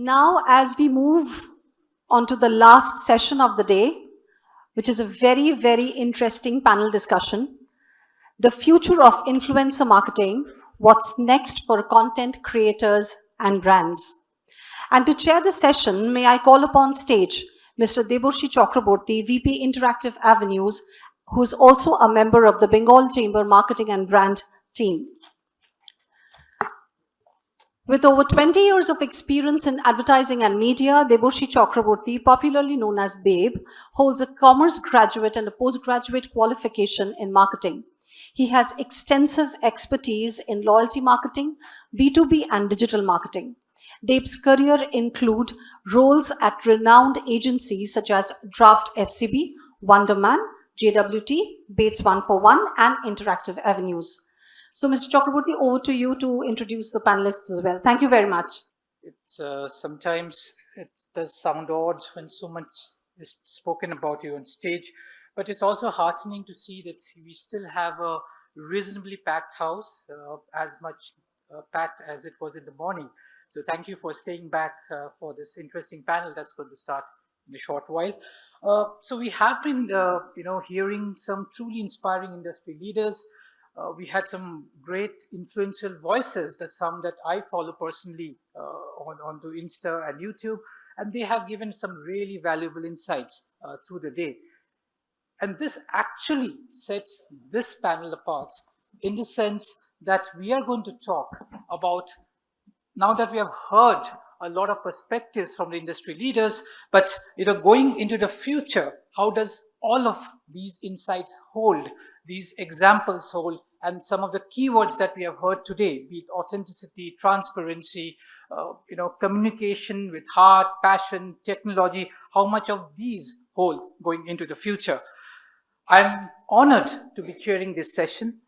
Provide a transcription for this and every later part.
Now, as we move on to the last session of the day, which is a very, very interesting panel discussion, the future of influencer marketing, what's next for content creators and brands. And to chair the session, may I call upon stage Mr. Deborshi Chakraborty, VP Interactive Avenues, who is also a member of the Bengal Chamber Marketing and Brand team. With over 20 years of experience in advertising and media, Deborshi Chakraborty, popularly known as Deb, holds a commerce graduate and a postgraduate qualification in marketing. He has extensive expertise in loyalty marketing, B2B, and digital marketing. Deb's career include roles at renowned agencies such as Draft FCB, Wonderman, JWT, Bates 141, and Interactive Avenues. So, Mr. Chakraborty, over to you to introduce the panelists as well. Thank you very much. It's sometimes it does sound odd when so much is spoken about you on stage, but it's also heartening to see that we still have a reasonably packed house, as much packed as it was in the morning. So thank you for staying back for this interesting panel that's going to start in a short while. So we have been, hearing some truly inspiring industry leaders. We had some great influential voices, some that I follow personally onto Insta and YouTube, and they have given some really valuable insights through the day. And this actually sets this panel apart in the sense that we are going to talk about, now that we have heard a lot of perspectives from the industry leaders, but going into the future, how does all of these insights hold, these examples hold, and some of the keywords that we have heard today, be it authenticity, transparency, communication with heart, passion, technology, how much of these hold going into the future? I'm honored to be chairing this session.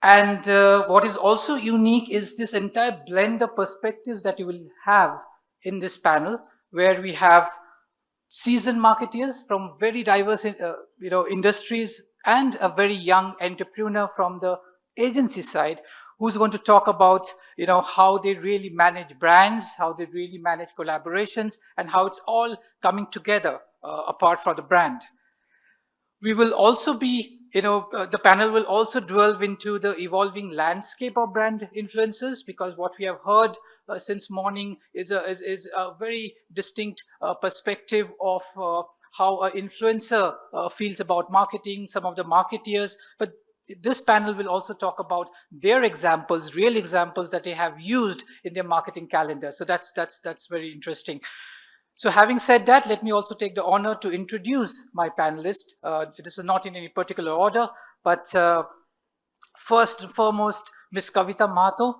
And what is also unique is this entire blend of perspectives that you will have in this panel, where we have seasoned marketeers from very diverse industries and a very young entrepreneur from the agency side who's going to talk about how they really manage brands, how they really manage collaborations, and how it's all coming together apart from the brand. We will also be, the panel will also delve into the evolving landscape of brand influencers, because what we have heard since morning is a very distinct perspective of how an influencer feels about marketing, some of the marketeers. But this panel will also talk about their examples, real examples that they have used in their marketing calendar. So that's very interesting. So having said that, let me also take the honor to introduce my panelists. This is not in any particular order, but first and foremost, Ms. Kavita Mahato,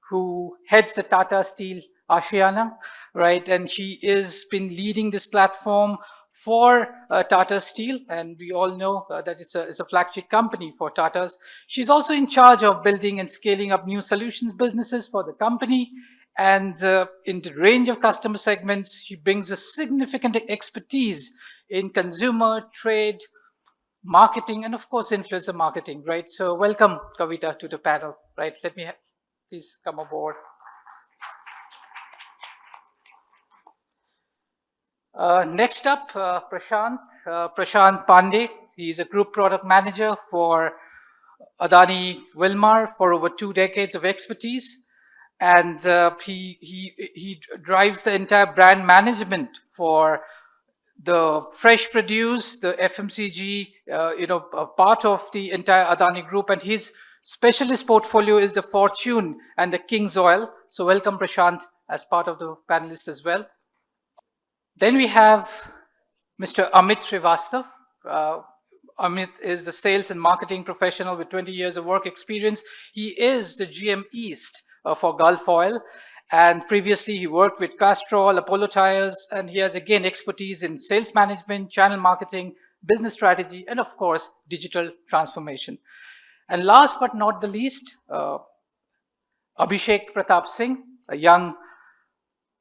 who heads the Tata Steel Ashiana, right? And she has been leading this platform for Tata Steel, and we all know that it's a flagship company for Tatas. She's also in charge of building and scaling up new solutions businesses for the company. And in the range of customer segments, she brings a significant expertise in consumer, trade, marketing, and of course, influencer marketing, right? So welcome, Kavita, to the panel, right? Let me please come aboard. Next up, Prashant Pandey. He is a group product manager for Adani Wilmar for over 2 decades of expertise. And he drives the entire brand management for the fresh produce, the FMCG, part of the entire Adani group. And his specialist portfolio is the Fortune and the King's Oil. So welcome, Prashant, as part of the panelists as well. Then we have Mr. Amit Srivastav. Amit is the sales and marketing professional with 20 years of work experience. He is the GM East for Gulf Oil, and previously he worked with Castrol, Apollo Tires, and he has again expertise in sales management, channel marketing, business strategy, and of course digital transformation. And last but not the least, Abhishek Pratap Singh, a young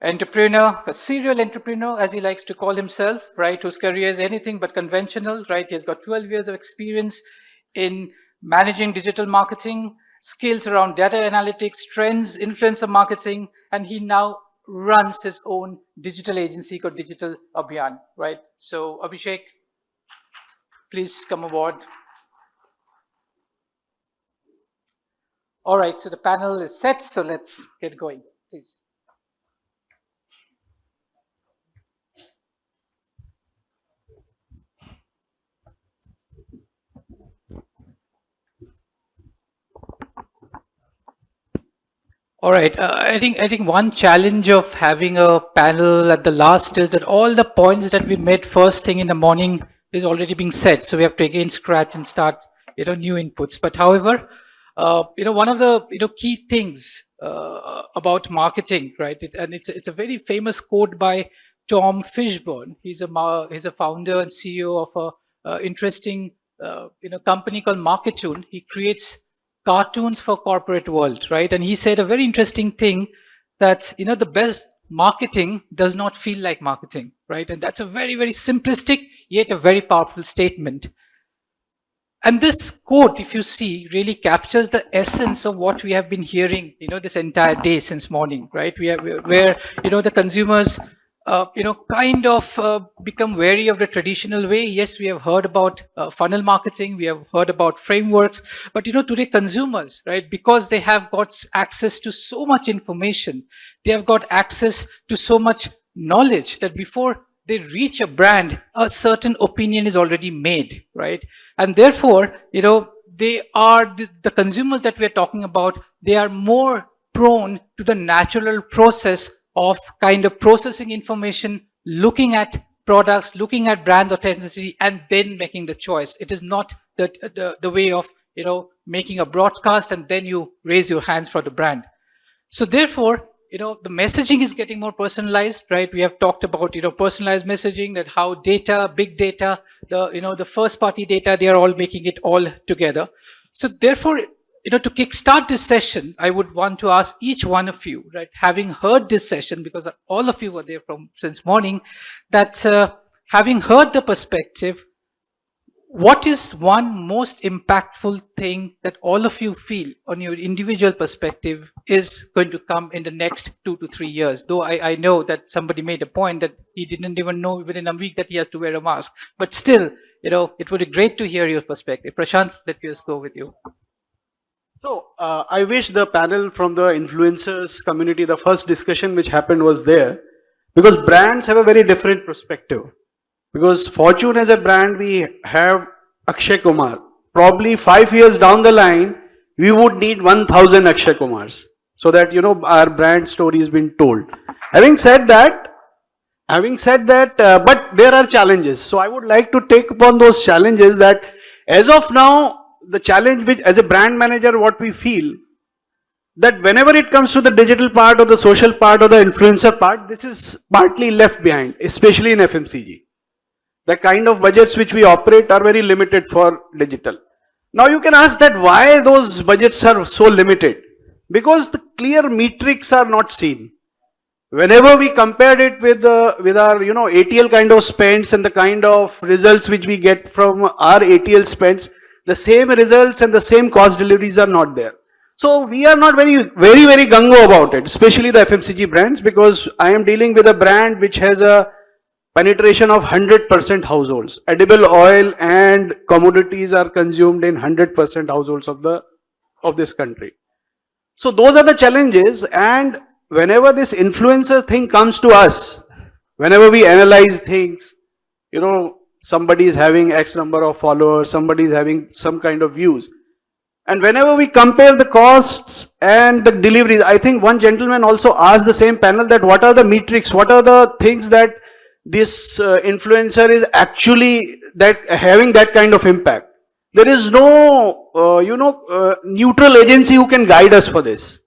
entrepreneur, a serial entrepreneur as he likes to call himself, right, whose career is anything but conventional, right? He has got 12 years of experience in managing digital marketing, skills around data analytics, trends, influencer marketing, and he now runs his own digital agency called Digital Abhiyan, right? So Abhishek, please come aboard. All right, so the panel is set, so let's get going, please. All right. I think one challenge of having a panel at the last is that all the points that we made first thing in the morning is already being said. So we have to again scratch and start, new inputs. But however, one of the key things about marketing, right? It's a very famous quote by Tom Fishburne. He's a founder and CEO of a interesting company called Marketoon. He creates cartoons for corporate world, right? And he said a very interesting thing that, the best marketing does not feel like marketing, right? And that's a very, very simplistic, yet a very powerful statement. And this quote, if you see, really captures the essence of what we have been hearing, this entire day since morning, right? Where the consumers, kind of become wary of the traditional way. Yes, we have heard about funnel marketing, we have heard about frameworks, but today consumers, right, because they have got access to so much information, they have got access to so much knowledge that before they reach a brand, a certain opinion is already made, right? And therefore, they are the consumers that we're talking about, they are more prone to the natural process of kind of processing information, looking at products, looking at brand authenticity, and then making the choice. It is not the way of, making a broadcast and then you raise your hands for the brand. So therefore, the messaging is getting more personalized, right? We have talked about, personalized messaging, that how data, big data, the first party data, they are all making it all together. So therefore, to kickstart this session, I would want to ask each one of you, right, having heard this session, because all of you were there since morning, that having heard the perspective, what is one most impactful thing that all of you feel on your individual perspective is going to come in the next 2 to 3 years? Though I know that somebody made a point that he didn't even know within a week that he has to wear a mask. But still, it would be great to hear your perspective. Prashant, let me just go with you. So, I wish the panel from the influencers community, the first discussion which happened was there, because brands have a very different perspective. Because Fortune as a brand, we have Akshay Kumar. Probably 5 years down the line, we would need 1000 Akshay Kumars, so that, our brand story has been told. Having said that, but there are challenges. So I would like to take upon those challenges that as of now, the challenge which as a brand manager, what we feel, that whenever it comes to the digital part or the social part or the influencer part, this is partly left behind, especially in FMCG. The kind of budgets which we operate are very limited for digital. Now you can ask that why those budgets are so limited? Because the clear metrics are not seen. Whenever we compared it with our ATL kind of spends and the kind of results which we get from our ATL spends, the same results and the same cost deliveries are not there. So we are not very gung-ho about it, especially the FMCG brands, because I am dealing with a brand which has a penetration of 100% households. Edible oil and commodities are consumed in 100% households of this country. So those are the challenges, and whenever this influencer thing comes to us, whenever we analyze things, somebody is having X number of followers, somebody is having some kind of views. And whenever we compare the costs and the deliveries, I think one gentleman also asked the same panel that what are the metrics, what are the things that this influencer is actually having that kind of impact. There is no, neutral agency who can guide us for this.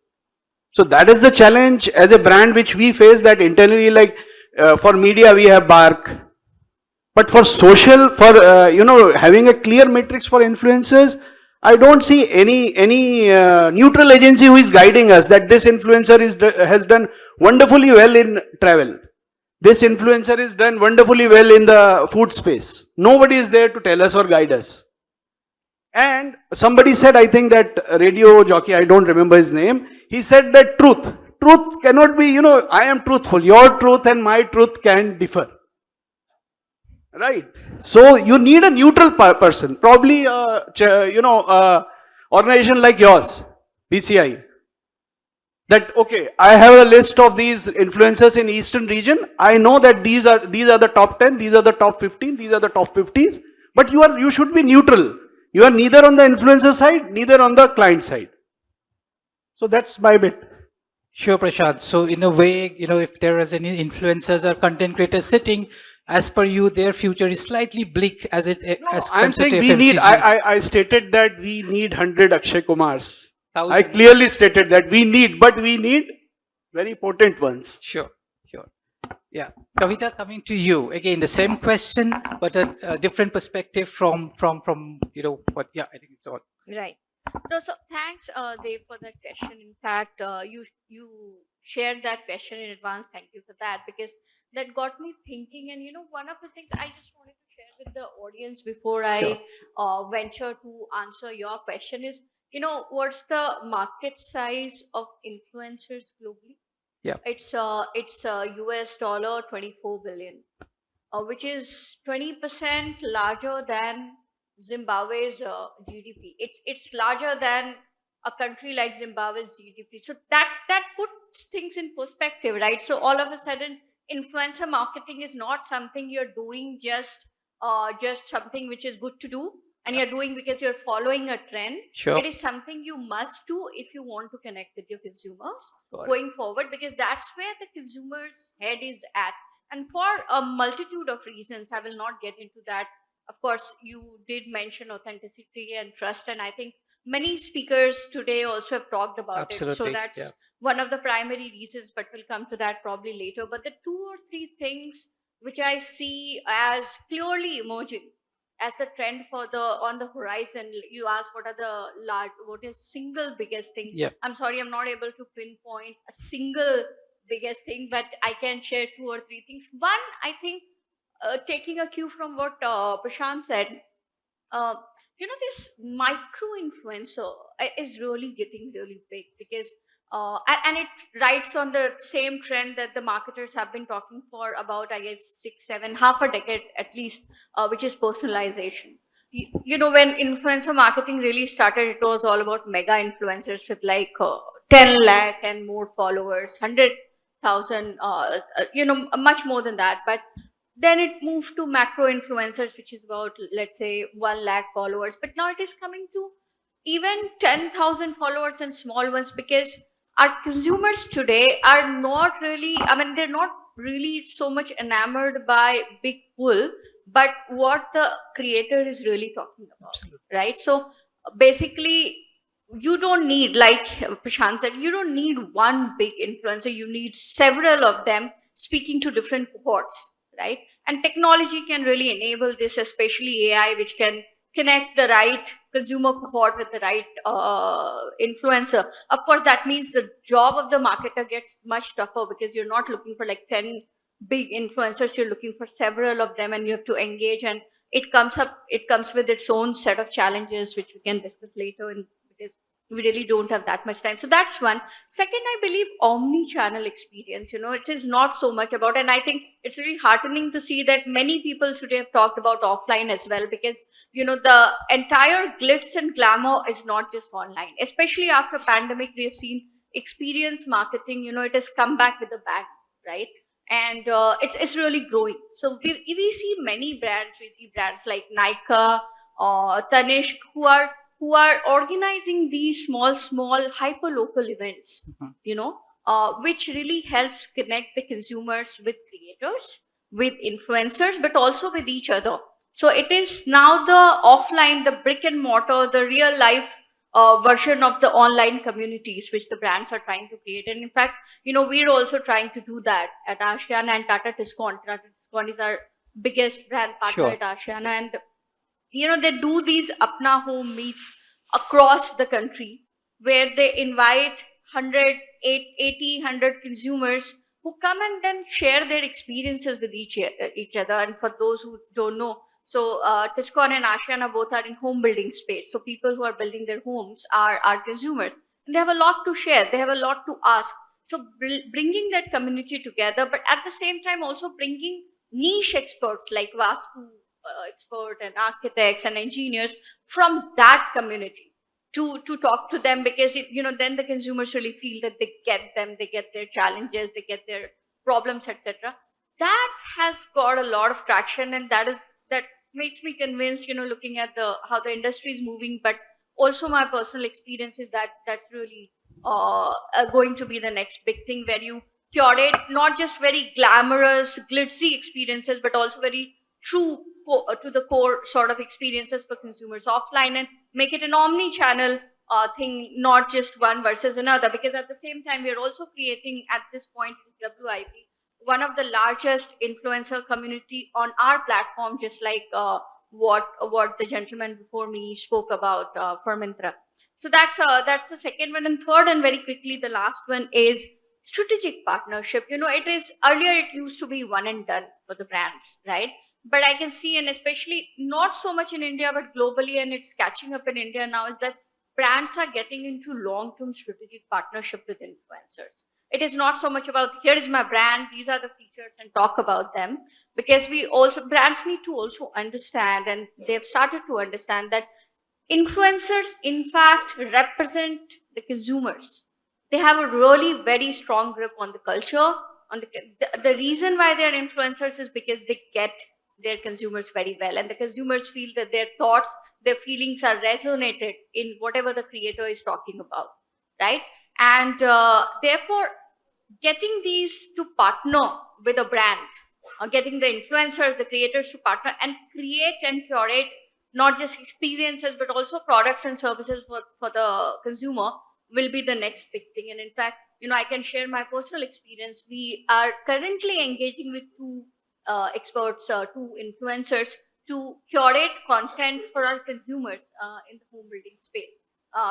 So that is the challenge as a brand which we face, that internally, like for media we have Bark, but for social, for having a clear matrix for influencers, I don't see any neutral agency who is guiding us that this influencer has done wonderfully well in travel. This influencer is done wonderfully well in the food space. Nobody is there to tell us or guide us. And somebody said, I think that radio jockey, I don't remember his name, he said that truth truth cannot be, I am truthful. Your truth and my truth can differ. Right. So you need a neutral person, probably, organization like yours, PCI. That, okay, I have a list of these influencers in Eastern region. I know that these are the top 10, these are the top 15, these are the top 50s. But you should be neutral. You are neither on the influencer side, neither on the client side. So that's my bit. Sure, Prashant. So in a way, if there is any influencers or content creators sitting, as per you, their future is slightly bleak as I'm saying we need, I stated that we need 100 Akshay Kumars. I 1,000. clearly stated that we need very potent ones. Sure. Yeah. Kavita, coming to you. Again, the same question, but a different perspective from what, yeah, I think it's all. Right. No, so thanks, Dave, for that question. In fact, you shared that question in advance. Thank you for that, because that got me thinking. And one of the things I just wanted to share with the audience before I venture to answer your question is, what's the market size of influencers globally? Yeah. It's US dollar 24 billion, which is 20% larger than Zimbabwe's GDP. It's larger than a country like Zimbabwe's GDP. So that puts things in perspective, right? So all of a sudden, influencer marketing is not something you're doing just something which is good to do, and you're doing because you're following a trend. Sure. It is something you must do if you want to connect with your consumers Got it. going forward, because that's where the consumer's head is at. And for a multitude of reasons, I will not get into that. Of course, you did mention authenticity and trust, and I think many speakers today also have talked about it. So Absolutely, that's yeah. one of the primary reasons, but we'll come to that probably later. But the 2 or 3 things which I see as clearly emerging as the trend on the horizon. You asked what is single biggest thing. Yeah. I'm sorry, I'm not able to pinpoint a single biggest thing, but I can share 2 or 3 things. One, I think, taking a cue from what Prashant said, this micro influencer is really getting really big, because and it rides on the same trend that the marketers have been talking for about, I guess, 6, 7, half a decade at least, which is personalization. When influencer marketing really started, it was all about mega influencers with like 10 lakh and more followers, 100,000, much more than that. But then it moved to macro influencers, which is about, let's say, 1 lakh followers. But now it is coming to even 10,000 followers and small ones, because our consumers today are not really, they're not really so much enamored by big pull, but what the creator is really talking about. Absolutely. Right? So basically, you don't need, like Prashant said, you don't need one big influencer. You need several of them speaking to different cohorts, right? And technology can really enable this, especially AI, which can connect the right consumer cohort with the right influencer. Of course, that means the job of the marketer gets much tougher, because you're not looking for like 10 big influencers. You're looking for several of them, and you have to engage. And it comes with its own set of challenges, which we can discuss later, because we really don't have that much time. So that's one. Second, I believe omni-channel experience, it is not so much about, and I think it's really heartening to see that many people today have talked about offline as well, because, the entire glitz and glamour is not just online. Especially after pandemic, we have seen experience marketing, it has come back with a bang, right? And it's really growing. So we see many brands. We see brands like Nykaa or Tanishq who are organizing these small hyper-local events, which really helps connect the consumers with creators, with influencers, but also with each other. So it is now the offline, the brick and mortar, the real life version of the online communities, which the brands are trying to create. And in fact, we're also trying to do that at Ashiana and Tata Tiscon. Tata Tiscon is our biggest brand partner Sure. at Ashiana, and they do these Apna Home meets across the country, where they invite 100 consumers who come and then share their experiences with each other. And for those who don't know, so Tiscon and Ashiana both are in home building space. So people who are building their homes are consumers, and they have a lot to share. They have a lot to ask. So bringing that community together, but at the same time also bringing niche experts like Vastu expert and architects and engineers from that community to talk to them, because then the consumers really feel that they get them, they get their challenges, they get their problems, etc. That has got a lot of traction, and that makes me convinced, looking at how the industry is moving, but also my personal experience is that's really going to be the next big thing, where you curate not just very glamorous, glitzy experiences, but also very true to the core sort of experiences for consumers offline, and make it an omni-channel thing, not just one versus another. Because at the same time, we are also creating at this point in WIP one of the largest influencer community on our platform, just like what the gentleman before me spoke about for Myntra. So that's the second one. And third, and very quickly, the last one is strategic partnership. It is earlier, it used to be one and done for the brands, right? But I can see, and especially not so much in India, but globally, and it's catching up in India now, is that brands are getting into long-term strategic partnership with influencers. It is not so much about, here is my brand, these are the features, and talk about them. Because brands need to also understand, and they've started to understand, that influencers in fact represent the consumers. They have a really very strong grip on the culture. The reason why they're influencers is because they get their consumers very well, and the consumers feel that their thoughts, their feelings are resonated in whatever the creator is talking about, right? And therefore, getting these to partner with a brand, or getting the influencers, the creators to partner and create and curate not just experiences, but also products and services for the consumer, will be the next big thing. And in fact, I can share my personal experience. We are currently engaging with two experts, two influencers, to curate content for our consumers in the home building space,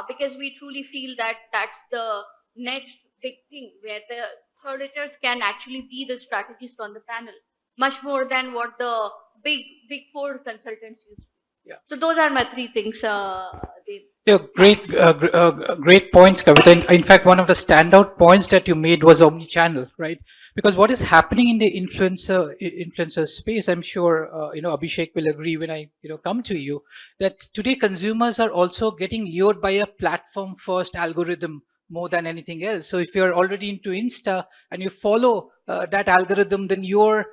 because we truly feel that that's the next big thing, where the curators can actually be the strategist on the panel, much more than what the big four consultants used to. Yeah. So those are my three things. Dave. Yeah, great points, Kavita. In fact, one of the standout points that you made was omni-channel, right? Because what is happening in the influencer space, I'm sure Abhishek will agree when I come to you, that today consumers are also getting lured by a platform-first algorithm more than anything else. So if you're already into Insta and you follow that algorithm, then your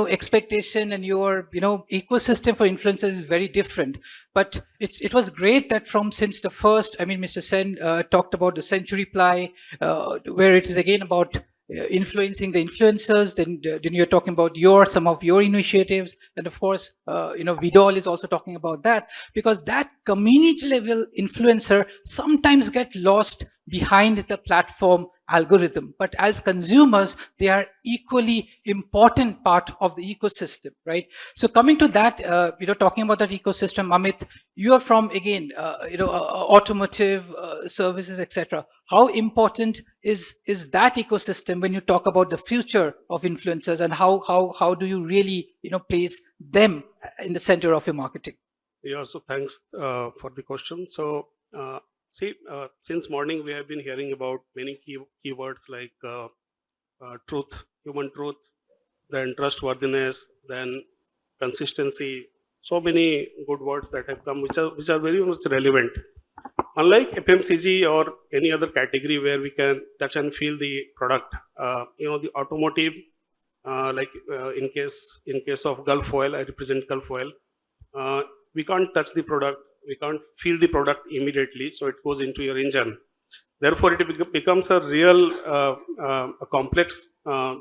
expectation and your ecosystem for influencers is very different. But it was great that since the first, Mr. Sen talked about the Century Ply, where it is again about influencing the influencers. Then you're talking about some of your initiatives, and of course Vidol is also talking about that, because that community level influencer sometimes get lost behind the platform algorithm, but as consumers they are equally important part of the ecosystem, right? So coming to that, talking about that ecosystem, Amit, you are from again automotive services, etc. How important is that ecosystem when you talk about the future of influencers, and how do you really place them in the center of your marketing? Yeah, so thanks for the question. So since morning we have been hearing about many keywords like truth, human truth, then trustworthiness, then consistency. So many good words that have come, which are very much relevant. Unlike FMCG or any other category where we can touch and feel the product, the automotive, in case of Gulf Oil, I represent Gulf Oil. We can't touch the product, we can't feel the product immediately, so it goes into your engine. Therefore, it becomes a real a complex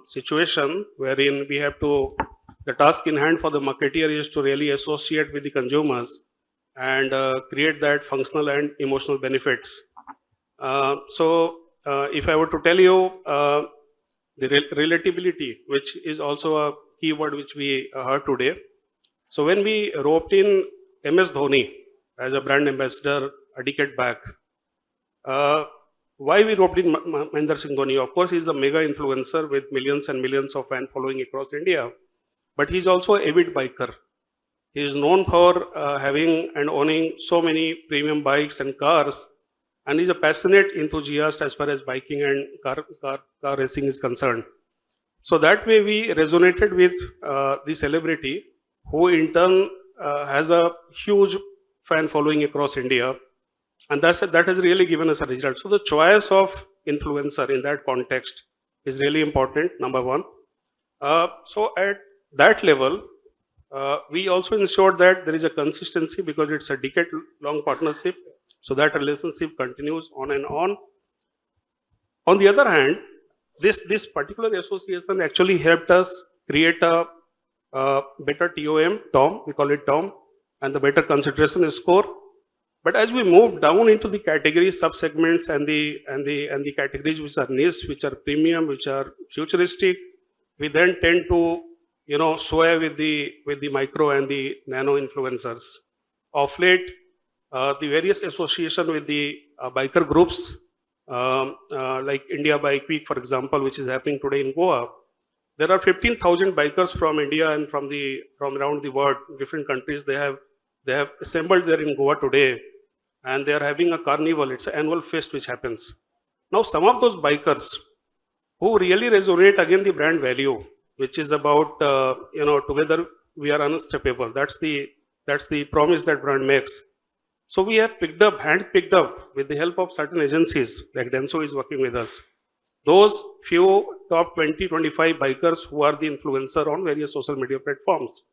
situation wherein we have the task in hand for the marketeer is to really associate with the consumers and create that functional and emotional benefits. If I were to tell you the relatability, which is also a keyword which we heard today. So when we roped in MS Dhoni as a brand ambassador a decade back, why we roped in Mahendra Singh Dhoni? Of course, he's a mega influencer with millions and millions of fan following across India, but he's also an avid biker. He is known for having and owning so many premium bikes and cars, and is a passionate enthusiast as far as biking and car racing is concerned. So that way we resonated with the celebrity, who in turn has a huge fan following across India, and that has really given us a result. So the choice of influencer in that context is really important, number one. So at that level, we also ensured that there is a consistency, because it's a decade-long partnership, so that relationship continues on and on. On the other hand, this particular association actually helped us create a better TOM, we call it TOM, and the better consideration score. But as we move down into the category sub-segments and the categories which are niche, which are premium, which are futuristic, we then tend to sway with the micro and the nano influencers. Of late, the various association with the biker groups, like India Bike Week, for example, which is happening today in Goa. There are 15,000 bikers from India and from around the world, different countries. They have assembled there in Goa today, and they are having a carnival. It's an annual fest which happens. Now, some of those bikers who really resonate again the brand value, which is about together we are unstoppable. That's the promise that brand makes. So we have hand-picked up with the help of certain agencies, like Denso is working with us, those few top 20-25 bikers who are the influencer on various social media platforms.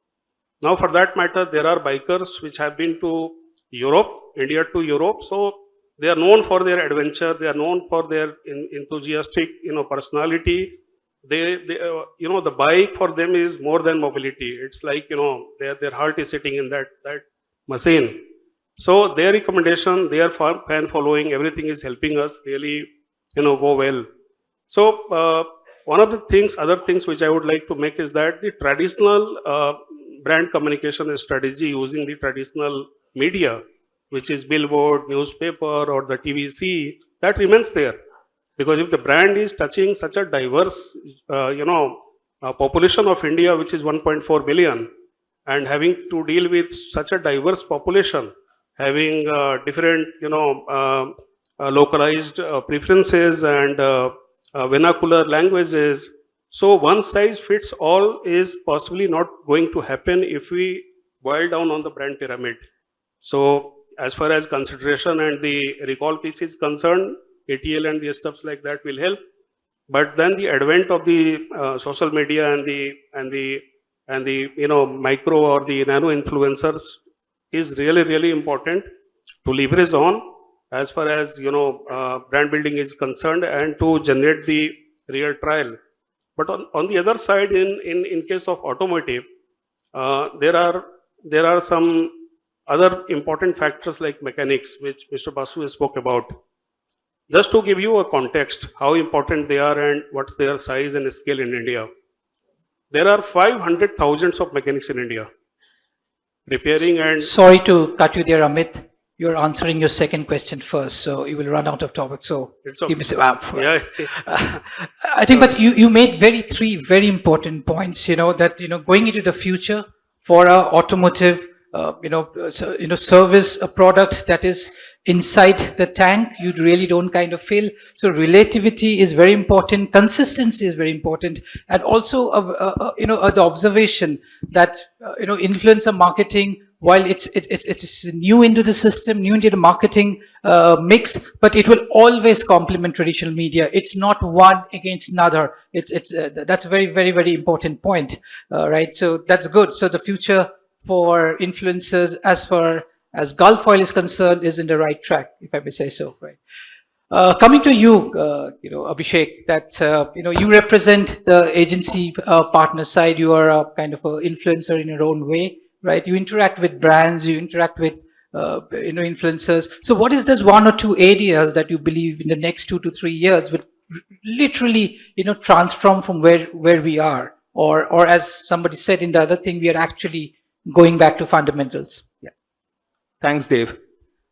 Now, for that matter, there are bikers which have been to Europe, India to Europe. So they are known for their adventure. They are known for their enthusiastic, personality. The bike for them is more than mobility. It's like, their heart is sitting in that machine. So their recommendation, their fan following, everything is helping us really, go well. So one of the other things which I would like to make is that the traditional brand communication strategy using the traditional media, which is billboard, newspaper, or the TVC, that remains there. Because if the brand is touching such a diverse, population of India, which is 1.4 billion, and having to deal with such a diverse population, having different, localized preferences and vernacular languages. So one size fits all is possibly not going to happen if we boil down on the brand pyramid. So as far as consideration and the recall piece is concerned, ATL and the stuff like that will help. But then the advent of the social media and the micro or the nano influencers is really, really important to leverage on as far as brand building is concerned, and to generate the real trial. But on the other side, in case of automotive, there are some other important factors like mechanics, which Mr. Basu spoke about. Just to give you a context, how important they are and what's their size and scale in India. There are 500,000 of mechanics in India. Repairing and... Sorry to cut you there, Amit. You're answering your second question first, so you will run out of topic. So It's okay. give me some Yeah. I think, but you made three very important points. That going into the future for our automotive, service, a product that is inside the tank, you really don't kind of feel. So relativity is very important. Consistency is very important, and also the observation that influencer marketing, while it's new into the system, new into the marketing mix, but it will always complement traditional media. It's not one against another. That's a very, very, very important point, right? So that's good. So the future for influencers, as far as Gulf Oil is concerned, is in the right track, if I may say so, right? Coming to you, Abhishek, that you represent the agency partner side. You are a kind of an influencer in your own way, right? You interact with brands, you interact with influencers. So what is those one or two areas that you believe in the next 2 to 3 years will literally transform from where we are, or as somebody said in the other thing, we are actually going back to fundamentals? Yeah. Thanks, Dave.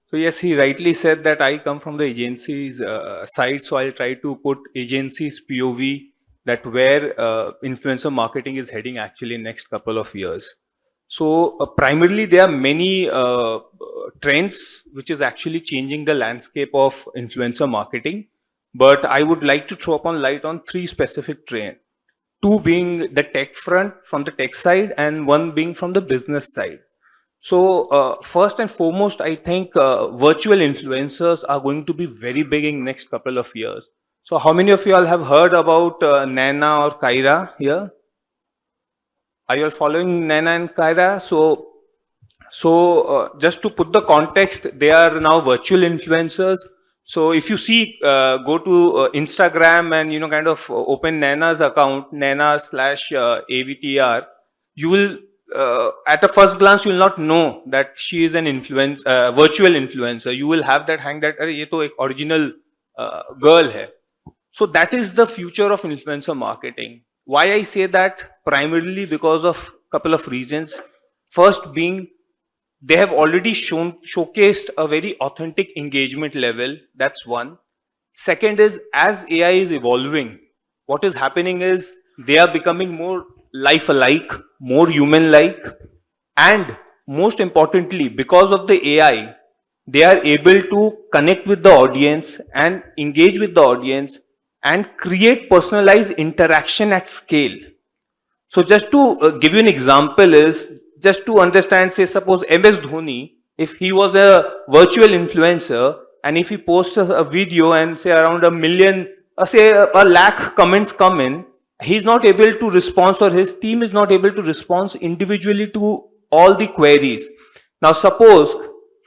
So yes, he rightly said that I come from the agency's side, so I'll try to put agency's POV, that where influencer marketing is heading actually in next couple of years. So primarily there are many trends which is actually changing the landscape of influencer marketing. But I would like to throw upon light on three specific trends. Two being the tech front from the tech side and one being from the business side. So first and foremost, I think virtual influencers are going to be very big in next couple of years. So how many of you all have heard about Nana or Kyra here? Are you all following Nana and Kyra? So just to put the context, they are now virtual influencers. So if you see, go to Instagram and kind of open Nana's account, Nana/AVTR, you will at a first glance you will not know that she is an virtual influencer. You will have that hang that अरे ये तो एक original girl है. So that is the future of influencer marketing. Why I say that? Primarily because of couple of reasons. First being, they have already showcased a very authentic engagement level. That's one. Second is, as AI is evolving, what is happening is they are becoming more life-alike, more human-like, and most importantly, because of the AI, they are able to connect with the audience and engage with the audience and create personalized interaction at scale. So just to give you an example is, just to understand, say suppose MS Dhoni, if he was a virtual influencer and if he posts a video and say around 1 million, say a lakh comments come in, he's not able to respond, or his team is not able to respond individually to all the queries. Now suppose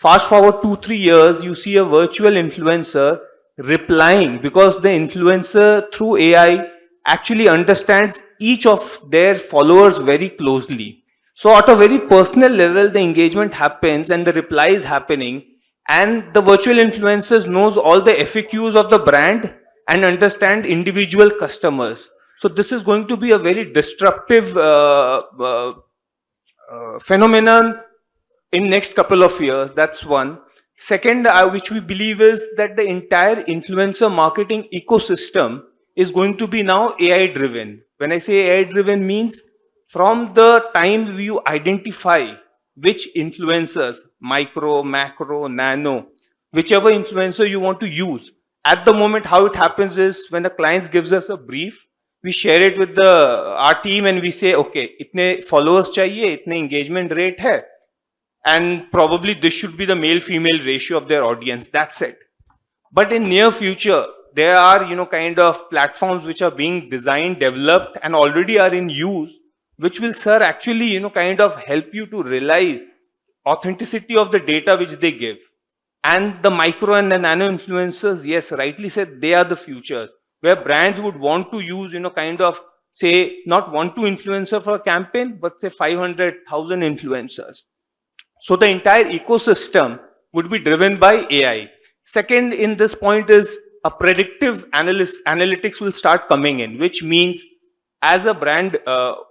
fast forward 2-3 years, you see a virtual influencer replying, because the influencer through AI actually understands each of their followers very closely. So at a very personal level, the engagement happens and the reply is happening, and the virtual influencers knows all the FAQs of the brand and understand individual customers. So this is going to be a very disruptive phenomenon in next couple of years. That's one. Second, which we believe is that the entire influencer marketing ecosystem is going to be now AI driven. When I say AI driven means from the time you identify which influencers, micro, macro, nano, whichever influencer you want to use. At the moment, how it happens is when the clients gives us a brief, we share it with our team and we say, okay, itne followers chahiye, itne engagement rate hai, and probably this should be the male-female ratio of their audience. That's it. But in near future, there are, kind of platforms which are being designed, developed, and already are in use, which will, sir, actually, kind of help you to realize authenticity of the data which they give. And the micro and the nano influencers, yes, rightly said, they are the future, where brands would want to use, kind of, say, not 1-2 influencer for a campaign, but say 500,000 influencers. So the entire ecosystem would be driven by AI. Second in this point is a predictive analytics will start coming in, which means as a brand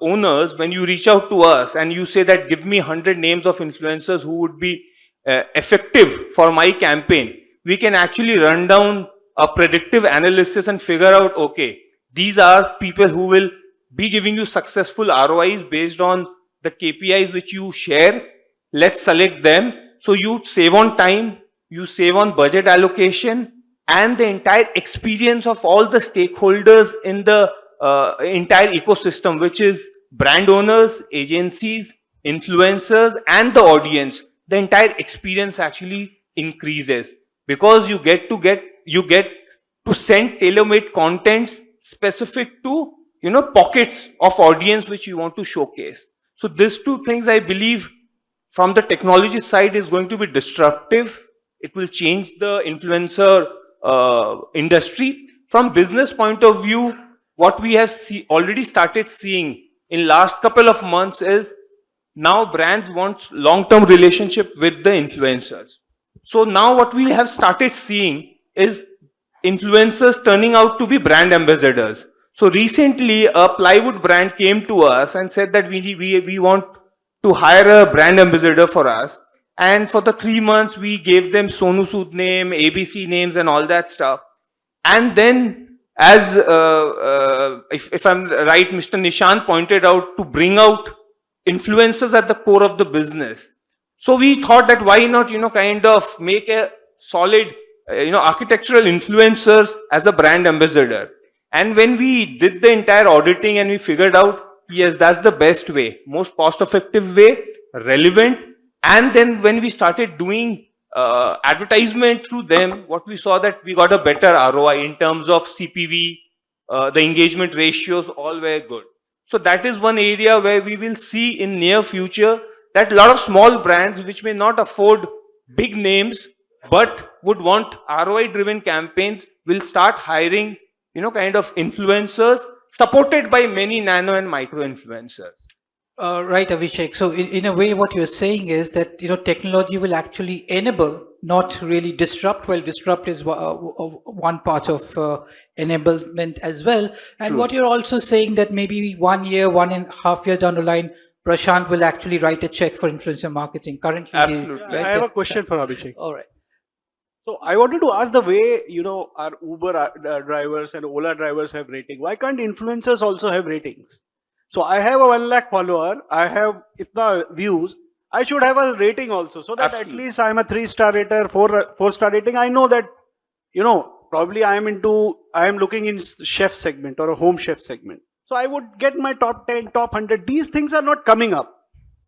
owners, when you reach out to us and you say that give me 100 names of influencers who would be effective for my campaign, we can actually run down a predictive analysis and figure out, okay, these are people who will be giving you successful ROIs based on the KPIs which you share. Let's select them. So you save on time, you save on budget allocation, and the entire experience of all the stakeholders in the entire ecosystem, which is brand owners, agencies, influencers, and the audience. The entire experience actually increases because you get to send tailor-made contents specific to pockets of audience which you want to showcase. So these two things, I believe, from the technology side is going to be disruptive. It will change the influencer industry. From business point of view, what we have already started seeing in last couple of months is now brands want long-term relationship with the influencers. So now what we have started seeing is influencers turning out to be brand ambassadors. So recently a plywood brand came to us and said that we want to hire a brand ambassador for us. And for the 3 months, we gave them Sonu Sood name, ABC names and all that stuff. And then as, if I'm right, Mr. Nishan pointed out to bring out influencers at the core of the business. So we thought that why not, kind of make a solid, architectural influencers as a brand ambassador. And when we did the entire auditing and we figured out, yes, that's the best way, most cost effective way, relevant. And then when we started doing advertisement through them, what we saw that we got a better ROI in terms of CPV, the engagement ratios, all were good. So that is one area where we will see in near future that a lot of small brands which may not afford big names but would want ROI driven campaigns will start hiring, kind of influencers supported by many nano and micro influencers. Right, Abhishek. So in a way, what you're saying is that technology will actually enable, not really disrupt. Well, disrupt is one part of enablement as well. And True. what you're also saying that maybe 1 year, 1.5 years down the line, Prashant will actually write a check for influencer marketing. Currently, Absolutely. I have a question for Abhishek. All right. So I wanted to ask the way, our Uber drivers and Ola drivers have rating. Why can't influencers also have ratings? So I have a 1 lakh follower. I have itna views. I should have a rating also, so that Absolutely. at least I'm a 3-star rater, 4-star rating. I know that, probably I am looking in chef segment or a home chef segment. So I would get my top 10, top 100. These things are not coming up.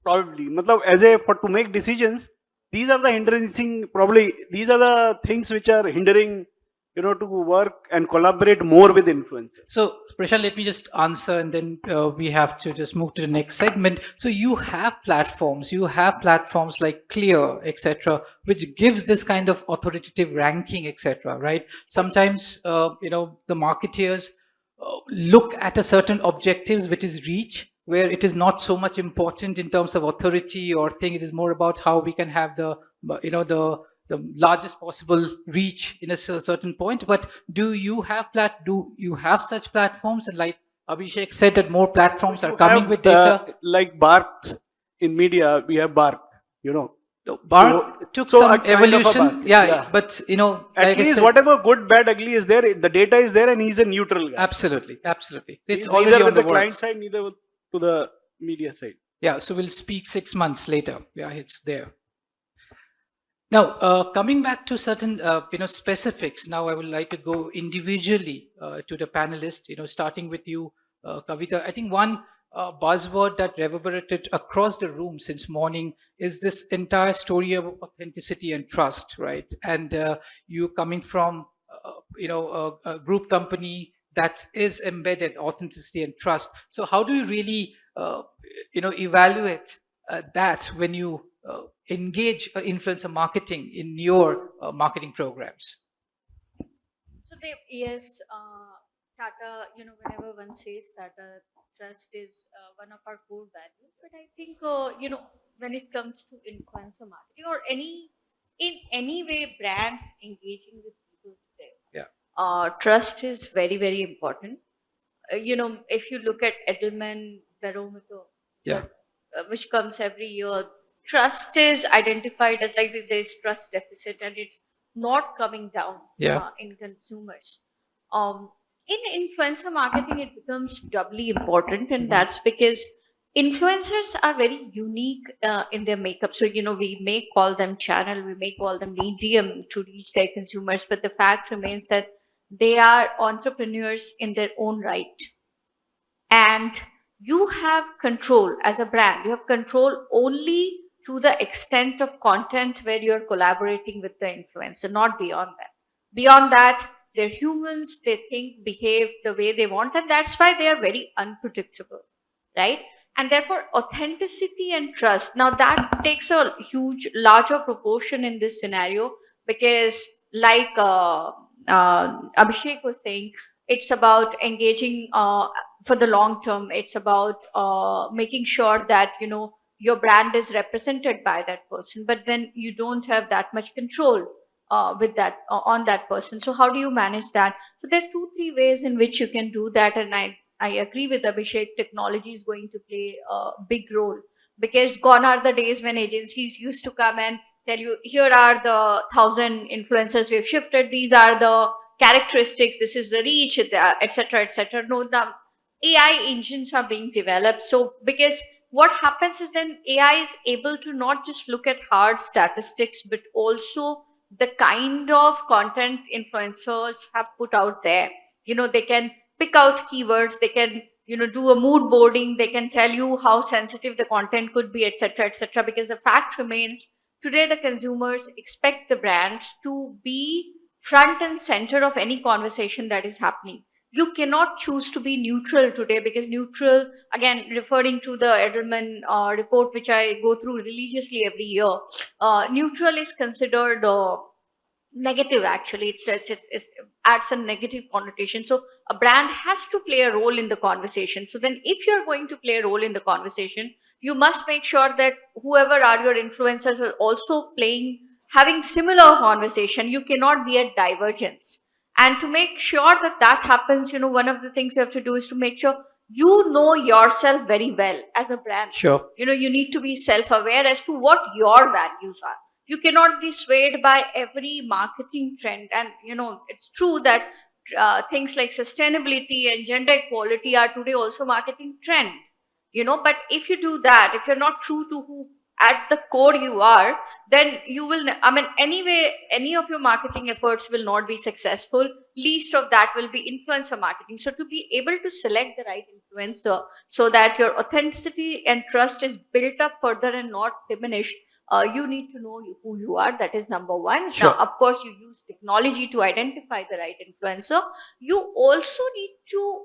Probably, to make decisions, these are the these are the things which are hindering, to work and collaborate more with influencers. So, Prashant, let me just answer and then we have to just move to the next segment. So you have platforms like Clear, etc., which gives this kind of authoritative ranking, etc., right? Sometimes, the marketeers look at a certain objectives, which is reach, where it is not so much important in terms of authority or thing. It is more about how we can have the largest possible reach in a certain point. But do you have such platforms? And like Abhishek said, that more platforms are coming with data. Like Barks in media, we have Bark, Bark took so some a kind of a evolution, Bark, yeah, but At like I least said, whatever good, bad, ugly is there, the data is there and he's a neutral guy. absolutely, it's He's already neither on with the the client works. side, neither to the media side. Yeah, so we'll speak 6 months later. Yeah, it's there. Now, coming back to certain, specifics. Now, I would like to go individually to the panelists. Starting with you, Kavita. I think one buzzword that reverberated across the room since morning is this entire story of authenticity and trust, right? And you coming from, a group company that is embedded authenticity and trust. So, how do you really, evaluate that when you engage influencer marketing in your marketing programs? So yes, Tata, whenever one says that trust is one of our core values, but I think, when it comes to influencer marketing or in any way brands engaging with people today, trust is very, very important. If you look at Edelman barometer, Yeah. which comes every year, trust is identified as like there is trust deficit and it's not coming down Yeah. in consumers. In influencer marketing, it becomes doubly important, and that's because influencers are very unique in their makeup. So, we may call them channel, we may call them medium to reach their consumers, but the fact remains that they are entrepreneurs in their own right. And you have control as a brand, you have control only to the extent of content where you're collaborating with the influencer, not beyond that. Beyond that, they're humans, they think, behave the way they want, and that's why they are very unpredictable, right? And therefore, authenticity and trust. Now, that takes a larger proportion in this scenario because, like Abhishek was saying, it's about engaging for the long term. It's about making sure that, your brand is represented by that person, but then you don't have that much control with that on that person. So how do you manage that? So there are 2-3 ways in which you can do that, and I agree with Abhishek. Technology is going to play a big role because gone are the days when agencies used to come and tell you, here are the 1,000 influencers we've shifted, these are the characteristics, this is the reach, etc., etc. No, the AI engines are being developed. So because what happens is then AI is able to not just look at hard statistics, but also the kind of content influencers have put out there. They can pick out keywords, they can, do a mood boarding, they can tell you how sensitive the content could be, etc., etc. Because the fact remains, today the consumers expect the brands to be front and center of any conversation that is happening. You cannot choose to be neutral today, because neutral, again, referring to the Edelman report, which I go through religiously every year, neutral is considered negative. Actually, it adds a negative connotation. So a brand has to play a role in the conversation. So then if you're going to play a role in the conversation, you must make sure that whoever are your influencers are also having similar conversation. You cannot be at divergence. And to make sure that that happens, one of the things you have to do is to make sure you know yourself very well as a brand. Sure. You need to be self-aware as to what your values are. You cannot be swayed by every marketing trend. And, it's true that things like sustainability and gender equality are today also marketing trend, but if you do that, if you're not true to who at the core you are, then you will, anyway, any of your marketing efforts will not be successful. Least of that will be influencer marketing. So to be able to select the right influencer so that your authenticity and trust is built up further and not diminished, you need to know who you are. That is number one. Sure. Now, of course, you use technology to identify the right influencer. You also need to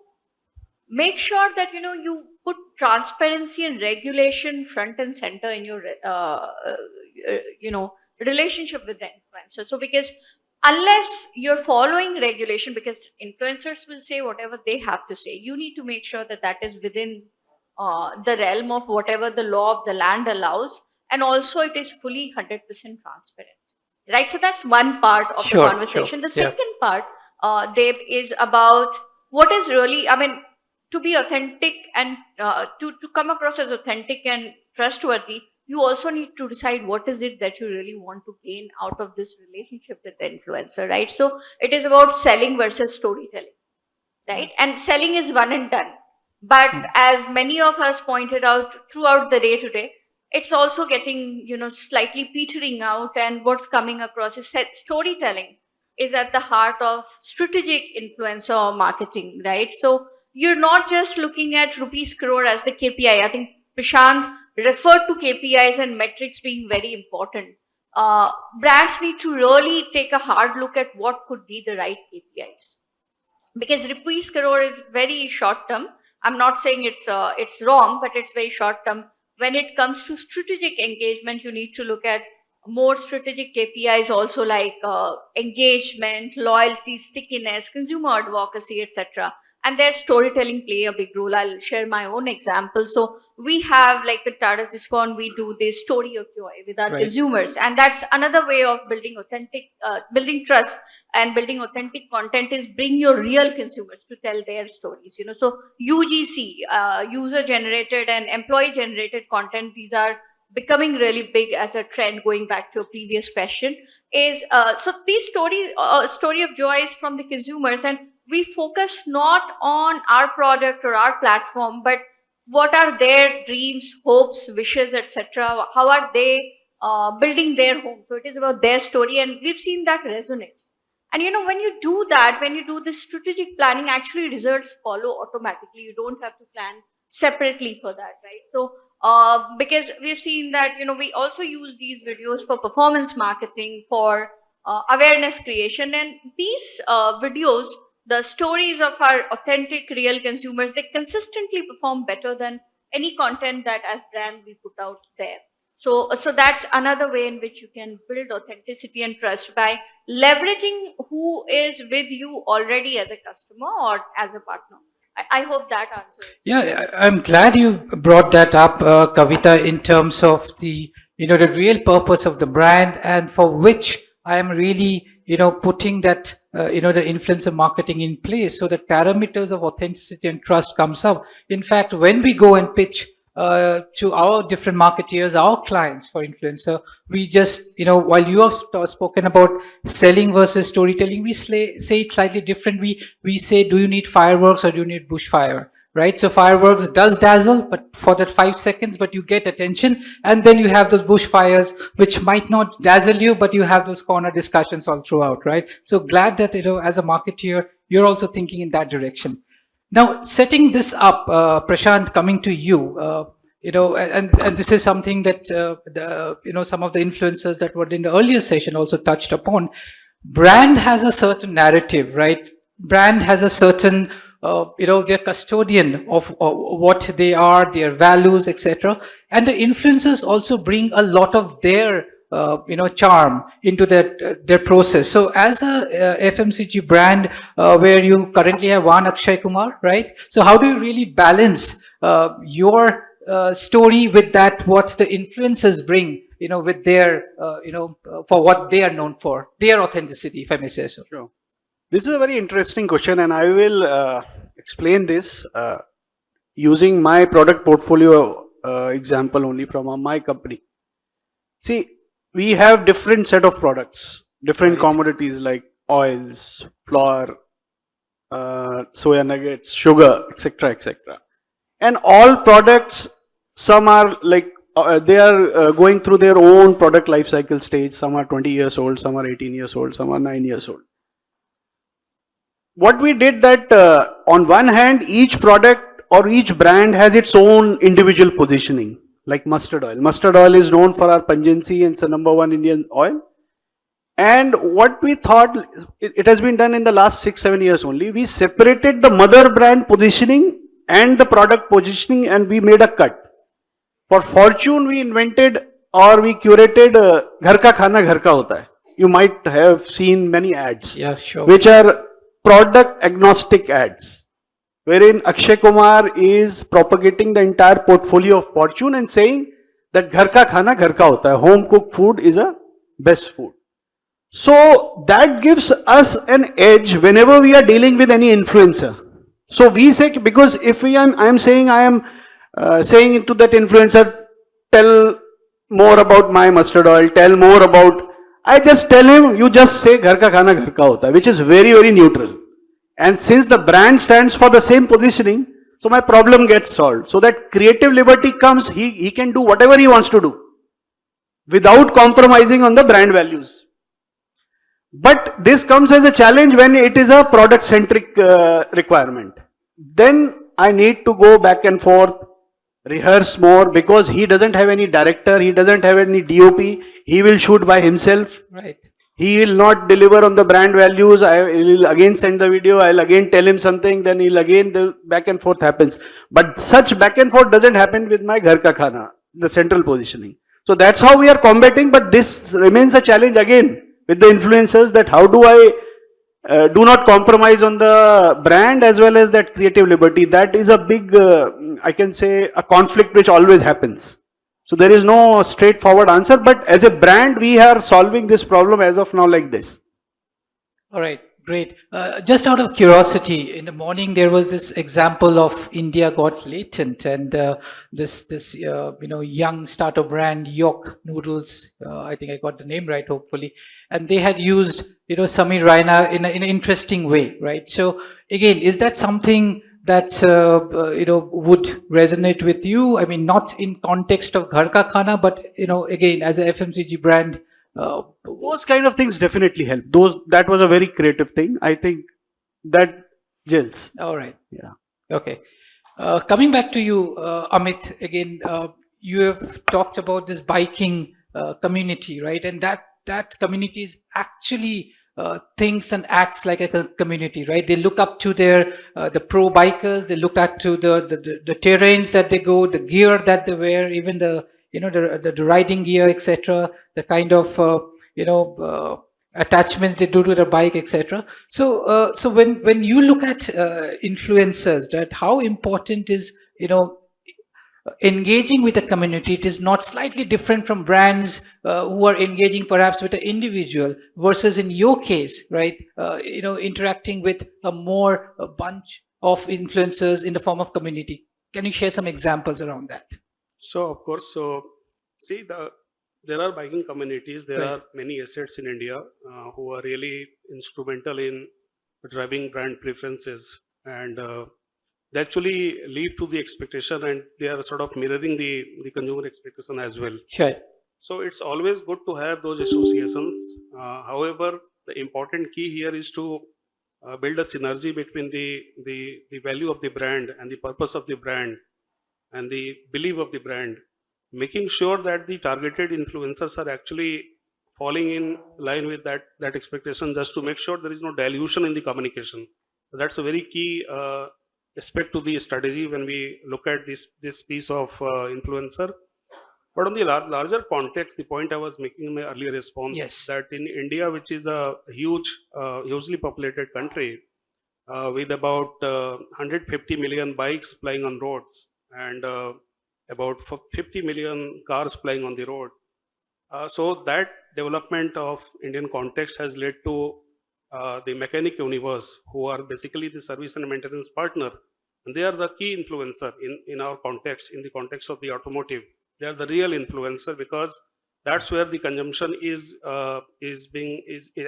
make sure that you put transparency and regulation front and center in your relationship with the influencer. So because unless you're following regulation, because influencers will say whatever they have to say, you need to make sure that that is within the realm of whatever the law of the land allows, and also it is fully 100% transparent, right? So that's one part of Sure, the conversation. sure. The Yeah. second part, Deb, is about what is really, to be authentic and to come across as authentic and trustworthy, you also need to decide what is it that you really want to gain out of this relationship with the influencer, right? So it is about selling versus storytelling, right? And selling is one and done. But as many of us pointed out throughout the day today, it's also getting, slightly petering out. And what's coming across is storytelling is at the heart of strategic influencer marketing, right? So you're not just looking at rupees crore as the KPI. I think Prashant referred to KPIs and metrics being very important. Brands need to really take a hard look at what could be the right KPIs, because rupees crore is very short term. I'm not saying it's wrong, but it's very short term. When it comes to strategic engagement, you need to look at more strategic KPIs also, like engagement, loyalty, stickiness, consumer advocacy, etc. And their storytelling play a big role. I'll share my own example. So we have, like with Tata Discount, we do this story of joy with our Right. consumers. And that's another way of building building trust and building authentic content, is bring your real consumers to tell their stories. So UGC, user generated and employee generated content, these are becoming really big as a trend, going back to a previous question, is so these story of joy is from the consumers, and we focus not on our product or our platform, but what are their dreams, hopes, wishes, etc. How are they building their home? So it is about their story, and we've seen that resonates. And when you do that, when you do this strategic planning, actually results follow automatically. You don't have to plan separately for that, right? So because we've seen that we also use these videos for performance marketing, for awareness creation, and these videos, the stories of our authentic real consumers, they consistently perform better than any content that as brand we put out there. So that's another way in which you can build authenticity and trust, by leveraging who is with you already as a customer or as a partner. I hope that answers. Yeah, I'm glad you brought that up, Kavita, in terms of the the real purpose of the brand, and for which I am really putting that the influencer marketing in place, so that parameters of authenticity and trust comes up. In fact, when we go and pitch to our different marketeers, our clients for influencer, we just while you have spoken about selling versus storytelling, we say it slightly different. We say, do you need fireworks or do you need bushfire? right? So fireworks does dazzle, but for that 5 seconds, but you get attention. And then you have those bushfires, which might not dazzle you, but you have those corner discussions all throughout, right? So glad that, as a marketeer, you're also thinking in that direction. Now, setting this up, Prashant, coming to you, and this is something that, some of the influencers that were in the earlier session also touched upon. Brand has a certain narrative, right? Brand has a certain, they're custodian of what they are, their values, etc. And the influencers also bring a lot of their, charm into their process. So as a FMCG brand, where you currently have one Akshay Kumar, right? So how do you really balance your story with that, what the influencers bring, with their, for what they are known for, their authenticity, if I may say so? Sure. This is a very interesting question, and I will explain this using my product portfolio example only from my company. See, we have different set of products, different commodities like oils, flour, soya nuggets, sugar, etc., etc. And all products, some are like they are going through their own product life cycle stage. Some are 20 years old, some are 18 years old, some are 9 years old. What we did that on one hand, each product or each brand has its own individual positioning. Like mustard oil. Mustard oil is known for our pungency and it's the #1 Indian oil. And what we thought, it has been done in the last 6-7 years only. We separated the mother brand positioning and the product positioning, and we made a cut. For Fortune, we invented or we curated Ghar ka khana ghar ka hota hai. You might have seen many ads, Yeah, sure. which are product agnostic ads, wherein Akshay Kumar is propagating the entire portfolio of Fortune and saying that ghar ka khana ghar ka hota hai. Home cooked food is a best food. So that gives us an edge whenever we are dealing with any influencer. So we say, because if I am saying saying to that influencer, tell more about my mustard oil, tell more about, I just tell him, you just say ghar ka khana ghar ka hota hai, which is very, very neutral. And since the brand stands for the same positioning, so my problem gets solved. So that creative liberty comes, he can do whatever he wants to do without compromising on the brand values. But this comes as a challenge when it is a product centric requirement. Then I need to go back and forth, rehearse more, because he doesn't have any director, he doesn't have any DOP, he will shoot by himself. Right. He will not deliver on the brand values. I will again send the video. I'll again tell him something. Then he'll again, the back and forth happens. But such back and forth doesn't happen with my Ghar Ka Khana, the central positioning. So that's how we are combating. But this remains a challenge again with the influencers, that how do I do not compromise on the brand as well as that creative liberty. That is a big, I can say, a conflict which always happens. So there is no straightforward answer, but as a brand, we are solving this problem as of now like this. All right, great. Just out of curiosity, in the morning there was this example of India Got Latent, and this young startup brand Yok Noodles. I think I got the name right, hopefully, and they had used Samir Raina in an interesting way, right? So again, is that something that would resonate with you? I mean, not in context of Ghar Ka Khana, but again, as a FMCG brand. Those kind of things definitely help. That was a very creative thing. I think that gels. All right. Yeah. Okay. Coming back to you, Amit, again, you have talked about this biking community, right? And that community is actually thinks and acts like a community, right? They look up to the pro bikers. They look up to the terrains that they go, the gear that they wear, even the riding gear, etc. The kind of attachments they do to the bike, etc. So when you look at influencers, that how important is engaging with the community? It is not slightly different from brands who are engaging perhaps with an individual versus in your case, right? Interacting with a bunch of influencers in the form of community. Can you share some examples around that? So of course, see, there are biking communities. There Right. are many assets in India who are really instrumental in driving brand preferences and they actually lead to the expectation, and they are sort of mirroring the consumer expectation as well. Sure. So it's always good to have those associations. However, the important key here is to build a synergy between the value of the brand and the purpose of the brand and the belief of the brand, making sure that the targeted influencers are actually falling in line with that expectation, just to make sure there is no dilution in the communication. So that's a very key aspect to the strategy when we look at this piece of influencer. But on the larger context, the point I was making in my earlier response, Yes. that in India, which is a hugely populated country, with about 150 million bikes plying on roads and about 50 million cars plying on the road. So that development of Indian context has led to the mechanic universe, who are basically the service and maintenance partner. And they are the key influencer in our context, in the context of the automotive. They are the real influencer, because that's where the consumption is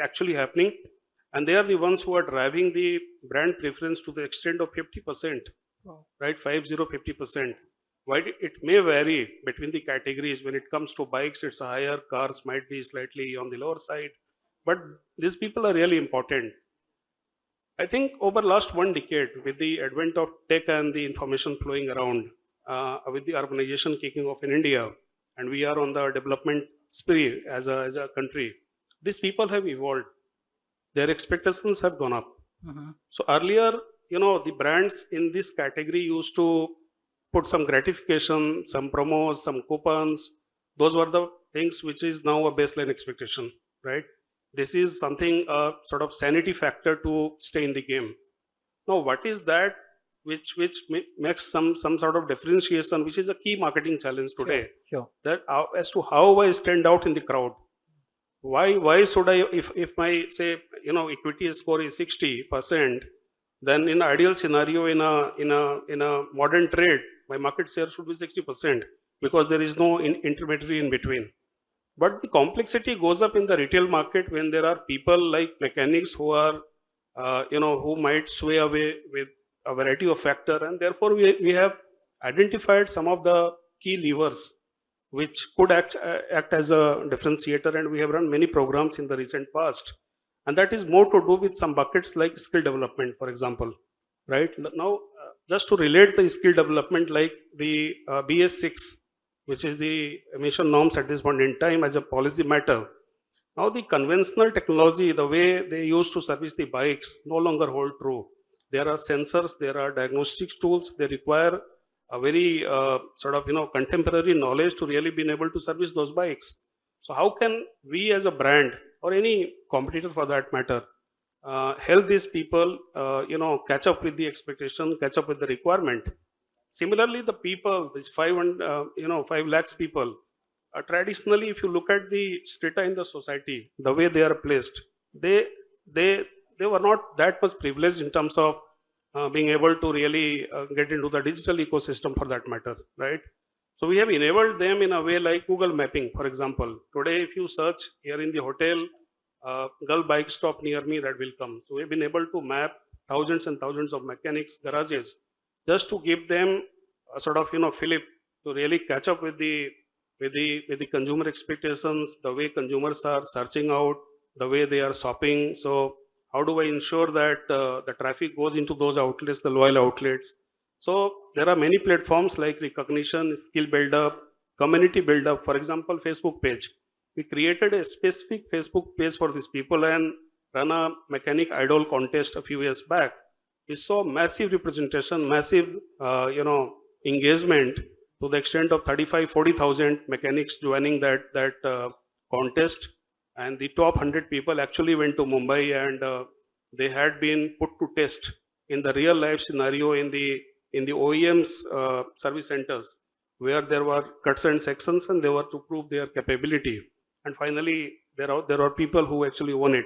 actually happening, and they are the ones who are driving the brand preference to the extent of 50%. Wow. Right, 50% While it may vary between the categories, when it comes to bikes, it's higher, cars might be slightly on the lower side, but these people are really important. I think over last 1 decade, with the advent of tech and the information flowing around, with the urbanization kicking off in India, and we are on the development spree as a country, these people have evolved. Their expectations have gone up. Mhm. So earlier, the brands in this category used to put some gratification, some promos, some coupons. Those were the things which is now a baseline expectation, right? This is something, sort of sanity factor to stay in the game. Now, what is that which makes some sort of differentiation, which is a key marketing challenge today? Sure. That as to how I stand out in the crowd. Why should I, if my, say, equity score is 60%, then in ideal scenario, in a modern trade, my market share should be 60%, because there is no intermediary in between. But the complexity goes up in the retail market when there are people like mechanics who are, who might sway away with a variety of factors, and therefore we have identified some of the key levers which could act as a differentiator, and we have run many programs in the recent past. And that is more to do with some buckets like skill development, for example, right? Now, just to relate the skill development, like the BS6, which is the emission norms at this point in time as a policy matter. Now, the conventional technology, the way they used to service the bikes, no longer hold true. There are sensors, there are diagnostics tools, they require a very sort of contemporary knowledge to really be able to service those bikes. So how can we as a brand, or any competitor for that matter, help these people catch up with the expectation, catch up with the requirement? Similarly, the people, these 5 lakhs people, traditionally, if you look at the strata in the society, the way they are placed, they were not that much privileged in terms of being able to really get into the digital ecosystem, for that matter, right? So we have enabled them in a way like Google Mapping, for example. Today, if you search here in the hotel, Gulf bike stop near me, that will come. So we've been able to map thousands and thousands of mechanics garages, just to give them a sort of fillip to really catch up with the consumer expectations, the way consumers are searching out, the way they are shopping. So how do I ensure that the traffic goes into those outlets, the loyal outlets? So there are many platforms like recognition, skill build up, community build up. For example, Facebook page. We created a specific Facebook page for these people and run a mechanic idol contest a few years back. We saw massive representation, massive engagement, to the extent of 35-40,000 mechanics joining that contest. And the top 100 people actually went to Mumbai, and they had been put to test in the real life scenario in the OEM's service centers, where there were cuts and sections, and they were to prove their capability. And finally, there are people who actually won it.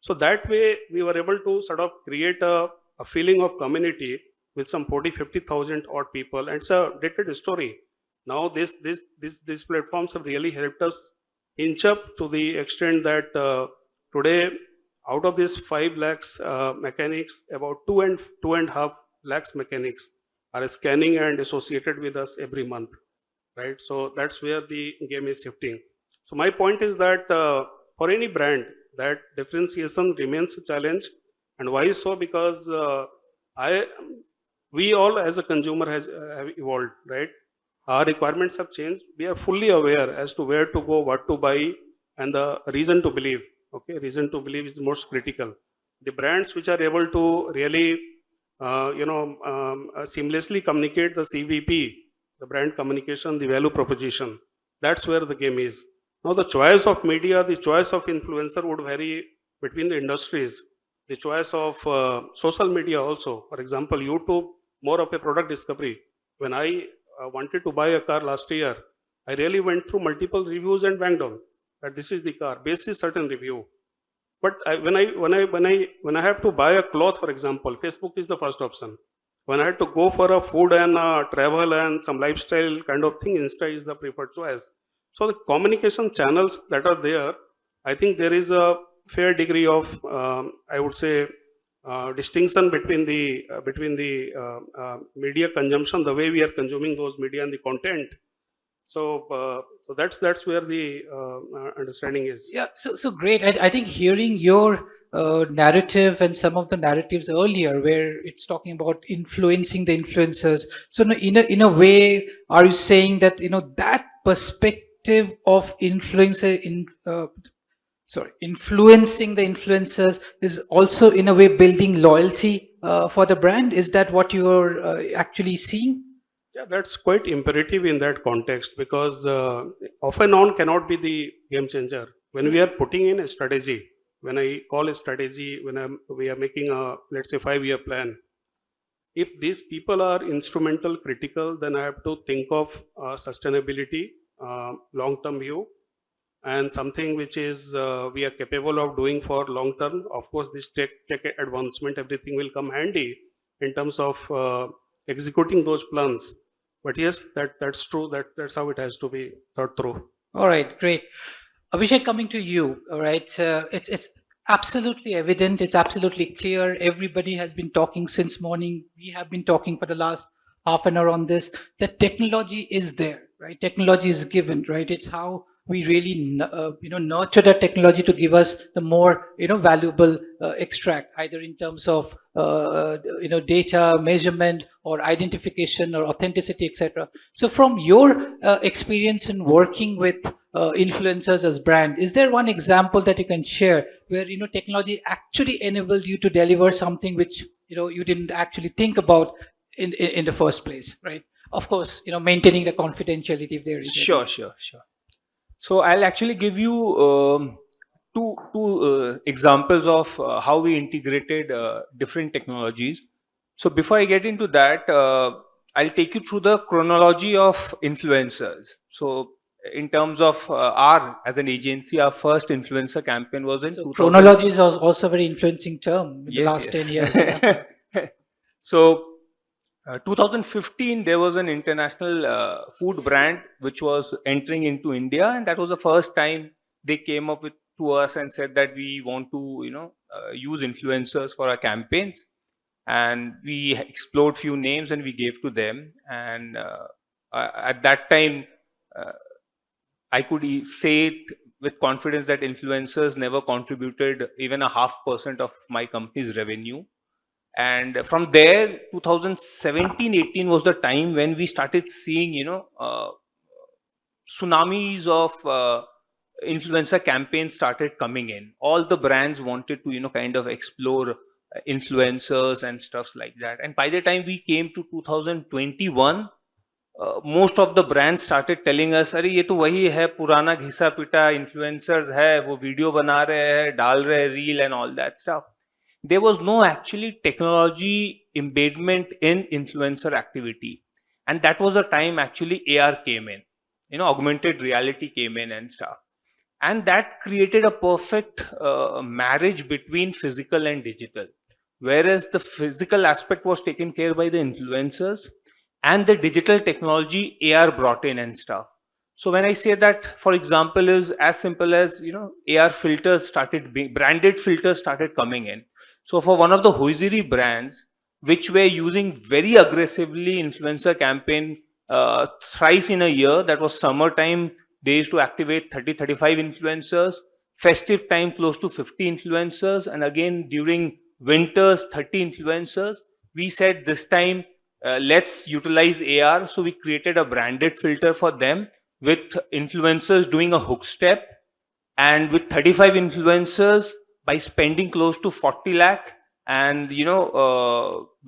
So that way, we were able to sort of create a feeling of community with some 40-50,000 odd people, and it's a dated story. Now, these platforms have really helped us inch up to the extent that today, out of these 5 lakhs mechanics, about 2.5 lakhs mechanics are scanning and associated with us every month, right? So that's where the game is shifting. So my point is that for any brand, that differentiation remains a challenge. And why so? Because we all as a consumer have evolved, right? Our requirements have changed. We are fully aware as to where to go, what to buy, and the reason to believe. Okay, reason to believe is most critical. The brands which are able to really, seamlessly communicate the CVP, the brand communication, the value proposition. That's where the game is. Now, the choice of media, the choice of influencer would vary between the industries. The choice of social media also. For example, YouTube, more of a product discovery. When I wanted to buy a car last year, I really went through multiple reviews and banged on that this is the car, basis certain review. But when I have to buy a cloth, for example, Facebook is the first option. When I had to go for a food and travel and some lifestyle kind of thing, Insta is the preferred choice. So the communication channels that are there, I think there is a fair degree of, I would say, distinction between the media consumption, the way we are consuming those media and the content. So that's where the understanding is. Yeah, so great. I think hearing your narrative and some of the narratives earlier, where it's talking about influencing the influencers. So in a way, are you saying that that perspective of influencing the influencers is also in a way building loyalty for the brand? Is that what you are actually seeing? Yeah, that's quite imperative in that context because off and on cannot be the game changer. When we are putting in a strategy, when I call a strategy, we are making a, let's say, 5-year plan, if these people are instrumental, critical, then I have to think of sustainability, long-term view, and something which is we are capable of doing for long term. Of course, this tech advancement, everything will come handy in terms of executing those plans. But yes, that's true. That's how it has to be thought through. All right, great. Abhishek, coming to you. All right, it's absolutely evident. It's absolutely clear. Everybody has been talking since morning. We have been talking for the last half an hour on this. That technology is there, right? Technology is given, right? It's how we really nurture that technology to give us the more valuable extract, either in terms of data measurement or identification or authenticity, etc. So from your experience in working with influencers as brand, is there one example that you can share where technology actually enabled you to deliver something which you didn't actually think about in the first place, right? Of course, maintaining the confidentiality if there is. Sure. So I'll actually give you two examples of how we integrated different technologies. So before I get into that, I'll take you through the chronology of influencers. So in terms of as an agency, our first influencer campaign was in 2000. Chronology is also a very influencing term in the last 10 years. Yeah. So 2015, there was an international food brand which was entering into India, and that was the first time they came up to us and said that we want to, use influencers for our campaigns. And we explored few names and we gave to them. And at that time, I could say it with confidence that influencers never contributed even 0.5% of my company's revenue. And from there, 2017-18 was the time when we started seeing, tsunamis of influencer campaigns started coming in. All the brands wanted to, kind of explore influencers and stuff like that. And by the time we came to 2021, most of the brands started telling us, "अरे ये तो वही है पुराना घिसा पिटा influencers है, वो video बना रहे हैं, डाल रहे हैं reel and all that stuff." There was no actually technology embedment in influencer activity. And that was the time actually AR came in, augmented reality came in and stuff. And that created a perfect marriage between physical and digital. Whereas the physical aspect was taken care by the influencers and the digital technology AR brought in and stuff. So when I say that, for example, is as simple as, AR filters branded filters started coming in. So for one of the hosiery brands, which were using very aggressively influencer campaign thrice in a year. That was summertime. They used to activate 30-35 influencers. Festive time, close to 50 influencers. And again, during winters, 30 influencers. We said this time, let's utilize AR. So we created a branded filter for them with influencers doing a hook step. And with 35 influencers, by spending close to 40 lakh, and the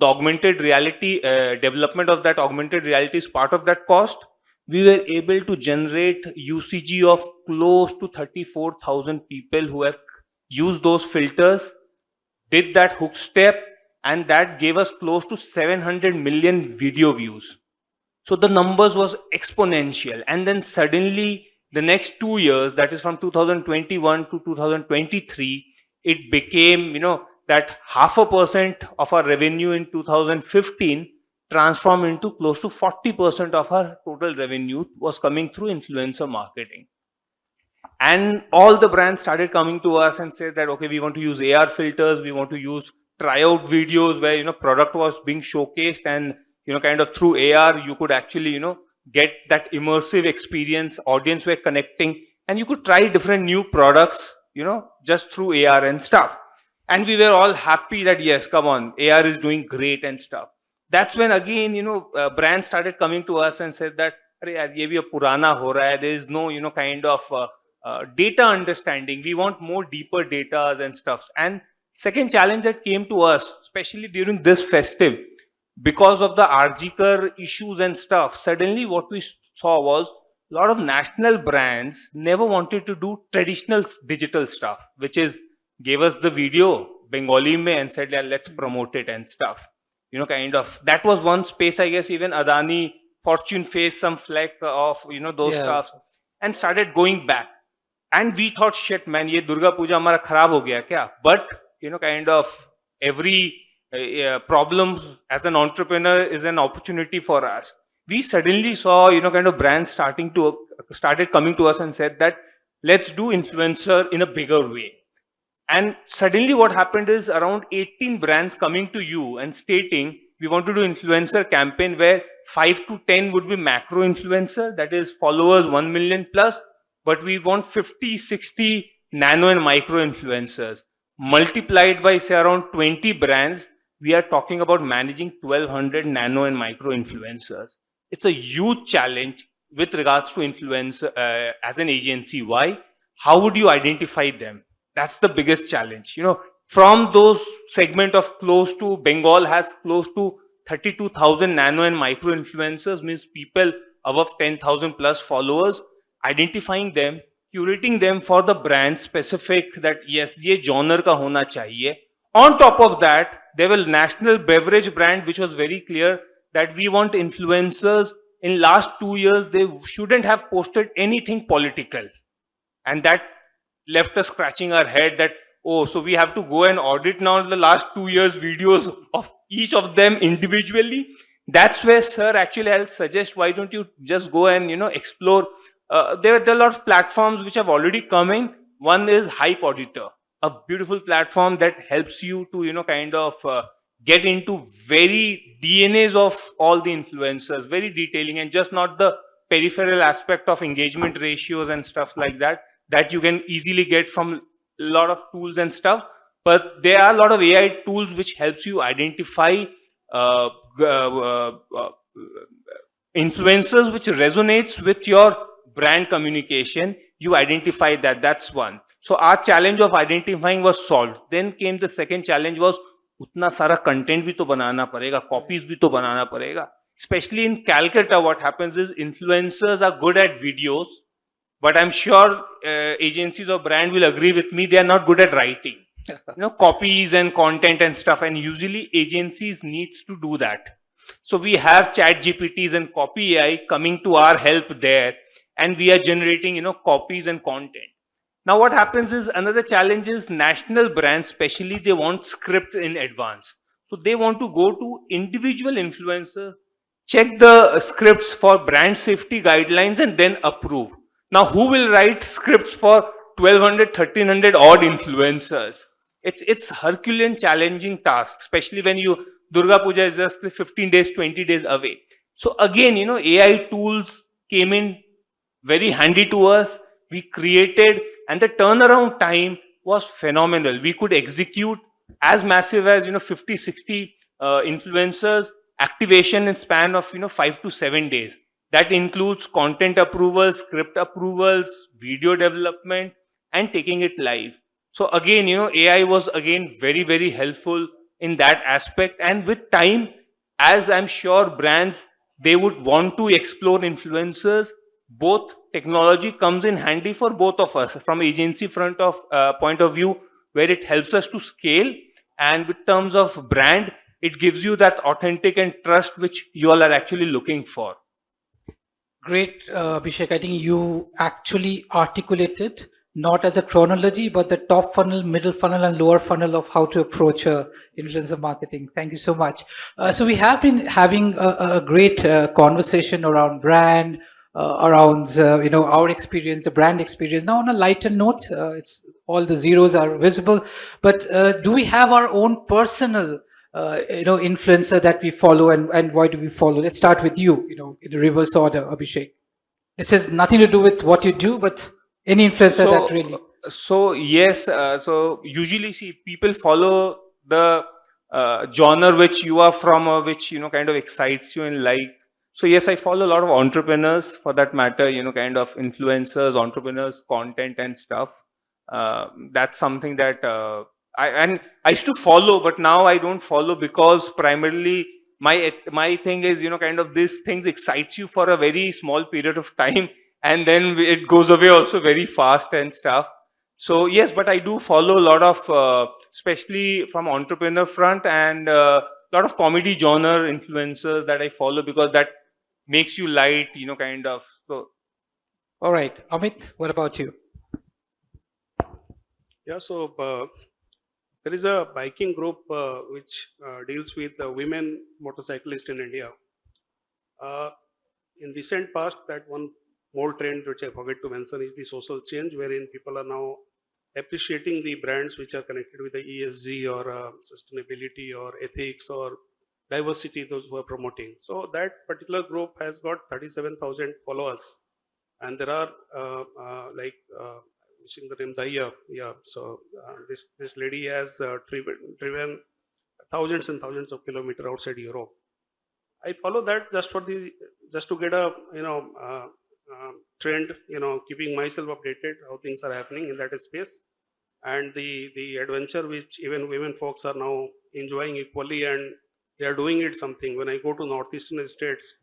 augmented reality development of that augmented reality is part of that cost, we were able to generate UCG of close to 34,000 people who have used those filters, did that hook step, and that gave us close to 700 million video views. So the numbers was exponential. And then suddenly the next 2 years, that is from 2021 to 2023, it became, that 0.5% of our revenue in 2015 transformed into close to 40% of our total revenue was coming through influencer marketing. And all the brands started coming to us and said that, okay, we want to use AR filters, we want to use tryout videos where, product was being showcased, and, kind of through AR, you could actually, get that immersive experience, audience were connecting, and you could try different new products, just through AR and stuff. And we were all happy that, yes, come on, AR is doing great and stuff. That's when again, brands started coming to us and said that, "Arey, ye bhi ab purana ho raha hai. There is no, kind of data understanding. We want more deeper data and stuff." And second challenge that came to us, especially during this festive, because of the RGKar issues and stuff, suddenly what we saw was a lot of national brands never wanted to do traditional digital stuff, which is gave us the video Bengali mein and said, yeah, let's promote it and stuff. Kind of, that was one space, I guess. Even Adani, Fortune faced some flack of, those stuff, and started going back. And we thought, shit, man, ye Durga Puja hamara kharab ho gaya kya? But, kind of every problem as an entrepreneur is an opportunity for us. We suddenly saw, kind of brands started coming to us and said that, let's do influencer in a bigger way. And suddenly what happened is around 18 brands coming to you and stating, we want to do influencer campaign where 5 to 10 would be macro influencer, that is followers 1 million plus, but we want 50, 60 nano and micro influencers. Multiplied by say around 20 brands, we are talking about managing 1200 nano and micro influencers. It's a huge challenge with regards to influencer as an agency. Why? How would you identify them? That's the biggest challenge. From those segment of close to, Bengal has close to 32,000 nano and micro influencers, means people above 10,000 plus followers, identifying them, curating them for the brand specific that yes, ye genre ka hona chahiye. On top of that, there were national beverage brand, which was very clear that we want influencers. In last 2 years, they shouldn't have posted anything political. And that left us scratching our head that, oh, so we have to go and audit now the last 2 years videos of each of them individually. That's where sir actually I'll suggest, why don't you just go and, explore. There are a lot of platforms which have already come in. One is Hype Auditor, a beautiful platform that helps you to, kind of get into very DNAs of all the influencers, very detailing, and just not the peripheral aspect of engagement ratios and stuff like that you can easily get from a lot of tools and stuff. But there are a lot of AI tools which helps you identify influencers which resonates with your brand communication. You identify that. That's one. So our challenge of identifying was solved. Then came the second challenge was, utna sara content bhi to banana parega, copies bhi to banana parega. Especially in Calcutta, what happens is influencers are good at videos, but I'm sure agencies or brand will agree with me, they are not good at writing. Copies and content and stuff, and usually agencies needs to do that. So we have chat GPTs and copy AI coming to our help there, and we are generating, copies and content. Now what happens is, another challenge is national brands, especially they want script in advance. So they want to go to individual influencers, check the scripts for brand safety guidelines and then approve. Now who will write scripts for 1200, 1300 odd influencers? It's Herculean challenging task, especially when Durga Puja is just 15 days, 20 days away. So again, AI tools came in very handy to us. We created, and the turnaround time was phenomenal. We could execute as massive as 50, 60 influencers activation in span of 5 to 7 days. That includes content approvals, script approvals, video development, and taking it live. So again, AI was again very, very helpful in that aspect. And with time, as I'm sure brands, they would want to explore influencers, both technology comes in handy for both of us from agency front of point of view, where it helps us to scale, and with terms of brand, it gives you that authentic and trust which you all are actually looking for. Great, Abhishek. I think you actually articulated not as a chronology, but the top funnel, middle funnel, and lower funnel of how to approach influencer marketing. Thank you so much. So we have been having a great conversation around brand, around our experience, the brand experience. Now on a lighter note, it's all the zeros are visible, but do we have our own personal influencer that we follow, and why do we follow? Let's start with you, in the reverse order, Abhishek. This has nothing to do with what you do, but any influencer that really. So yes, so usually see people follow the genre which you are from, or which kind of excites you and like. So yes, I follow a lot of entrepreneurs, for that matter, kind of influencers, entrepreneurs, content and stuff. That's something that I used to follow, but now I don't follow, because primarily my thing is, kind of these things excites you for a very small period of time, and then it goes away also very fast and stuff. So yes, but I do follow a lot of, especially from entrepreneur front, and a lot of comedy genre influencers that I follow, because that makes you light, kind of. So. All right, Amit, what about you? Yeah, so there is a biking group which deals with women motorcyclists in India. In recent past, that one more trend which I forget to mention is the social change, wherein people are now appreciating the brands which are connected with the ESG or sustainability or ethics or diversity, those who are promoting. So that particular group has got 37,000 followers, and there are missing the name Daya. Yeah, so this lady has driven thousands and thousands of kilometers outside Europe. I follow that just to get a trend, keeping myself updated how things are happening in that space, and the adventure which even women folks are now enjoying equally, and they are doing it something. When I go to northeastern states,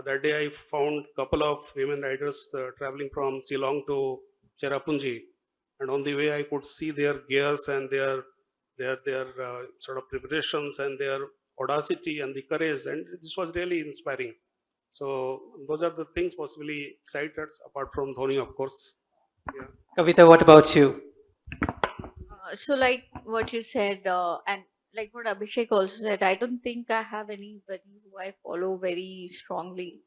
that day I found a couple of women riders traveling from Shillong to Cherrapunji, and on the way I could see their gears and their sort of preparations and their audacity and the courage, and this was really inspiring. So those are the things possibly excite us, apart from Dhoni, of course. Yeah. Kavita, what about you? So like what you said, and like what Abhishek also said, I don't think I have anybody who I follow very strongly,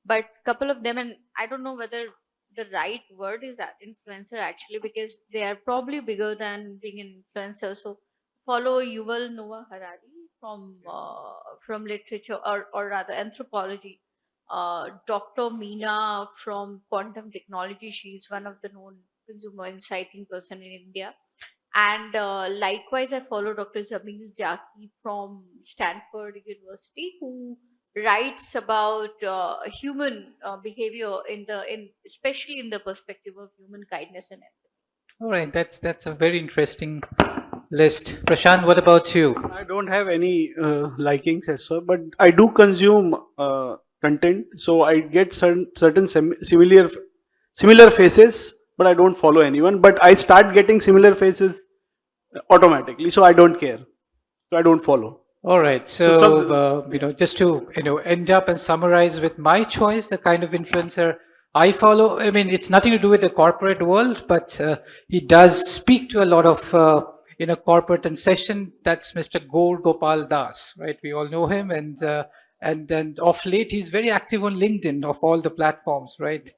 but couple of them, and I don't know whether the right word is that influencer actually, because they are probably bigger than being an influencer. So follow Yuval Noah Harari from literature, or rather anthropology. Dr. Meena from quantum technology. She's one of the known consumer inciting person in India. And likewise, I follow Dr. Zamil Jaki from Stanford University, who writes about human behavior especially in the perspective of human kindness and empathy. All right, that's a very interesting list. Prashant, what about you? I don't have any likings as such, but I do consume content, so I get certain similar faces, but I don't follow anyone. But I start getting similar faces automatically, so I don't care. So I don't follow. All right, so just to end up and summarize with my choice, the kind of influencer I follow. I mean, it's nothing to do with the corporate world, but he does speak to a lot of corporate and session. That's Mr. Gaur Gopal Das, right? We all know him, and then of late he's very active on LinkedIn, of all the platforms, right?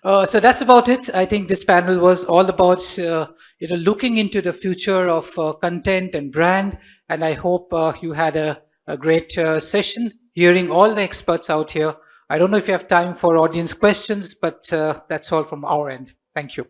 So that's about it. I think this panel was all about looking into the future of content and brand, and I hope you had a great session hearing all the experts out here. I don't know if you have time for audience questions, but that's all from our end. Thank you.